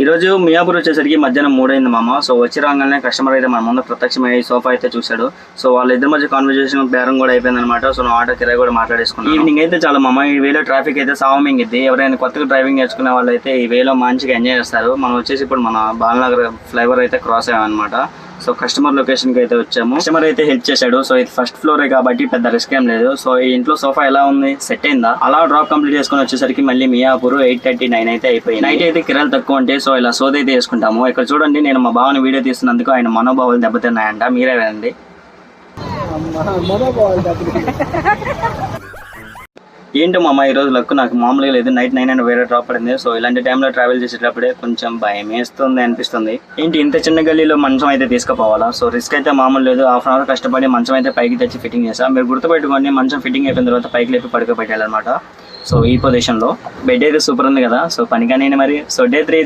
ఈ రోజు మియాపూర్ వచ్చేసరికి మధ్యాహ్నం 3 అయింది మామ. సో వచ్చి రాగానే కస్టమర్ అయితే మన ముందు ప్రత్యక్షమయ్యి సోఫా అయితే చూశాడు. సో వాళ్ళిద్దరి మధ్య కాన్వర్జేషన్ బేరం కూడా అయిపోయింది అనమాట. సో నా ఆటో కిరాయి కూడా మాట్లాడేసుకున్నాను. ఈవినింగ్ అయితే చాలా మామ, ఈ వేలో ట్రాఫిక్ అయితే సావమింగిద్ది. ఎవరైనా కొత్తగా డ్రైవింగ్ నేర్చుకునే వాళ్ళు అయితే ఈ వేలో మంచిగా ఎంజాయ్ చేస్తారు. మనం వచ్చేసి ఇప్పుడు మన బాలనగర్ ఫ్లైఓవర్ అయితే క్రాస్ అయ్యామన్నమాట. సో కస్టమర్ లొకేషన్ కి అయితే వచ్చాము. కస్టమర్ అయితే హెల్ప్ చేశాడు. సో ఇది ఫస్ట్ ఫ్లోరే కాబట్టి పెద్ద రిస్క్ ఏం లేదు. సో ఈ ఇంట్లో సోఫా ఎలా ఉంది, సెట్ అయిందా? అలా డ్రాప్ కంప్లీట్ చేసుకుని వచ్చేసరికి మళ్ళీ మియాపూర్ 8:39 అయితే అయిపోయింది. నైట్ అయితే కిరాయిలు తక్కువ ఉంటే సో ఇలా సోద అయితే వేసుకుంటాము. ఇక్కడ చూడండి, నేను మా బావని వీడియో తీస్తున్నందుకు ఆయన మనోభావాలు దెబ్బతిన్నాయంట. మీరే వినండి. ఏంటో మామ ఈ రోజు లక్కు నాకు మామూలుగా లేదు. నైట్ 9 అని వేరే డ్రాప్ పడింది. సో ఇలాంటి టైంలో ట్రావెల్ చేసేటప్పుడే కొంచెం భయం వేస్తుంది అనిపిస్తుంది. ఏంటి ఇంత చిన్న గల్లీలో మంచం అయితే తీసుకుపోవాలా? సో రిస్క్ అయితే మామూలు లేదు. హాఫ్ అన్ అవర్ కష్టపడి మంచం అయితే పైకి తెచ్చి ఫిట్టింగ్ చేసా. మీరు గుర్తుపెట్టుకోండి, మంచం ఫిట్టింగ్ అయిపోయిన తర్వాత పైకి లేపి పడుకోబెట్టాలన్నమాట. సో ఈ పొజిషన్లో బెడ్ అయితే సూపర్ ఉంది కదా. సో పనిగానే మరి. So day 3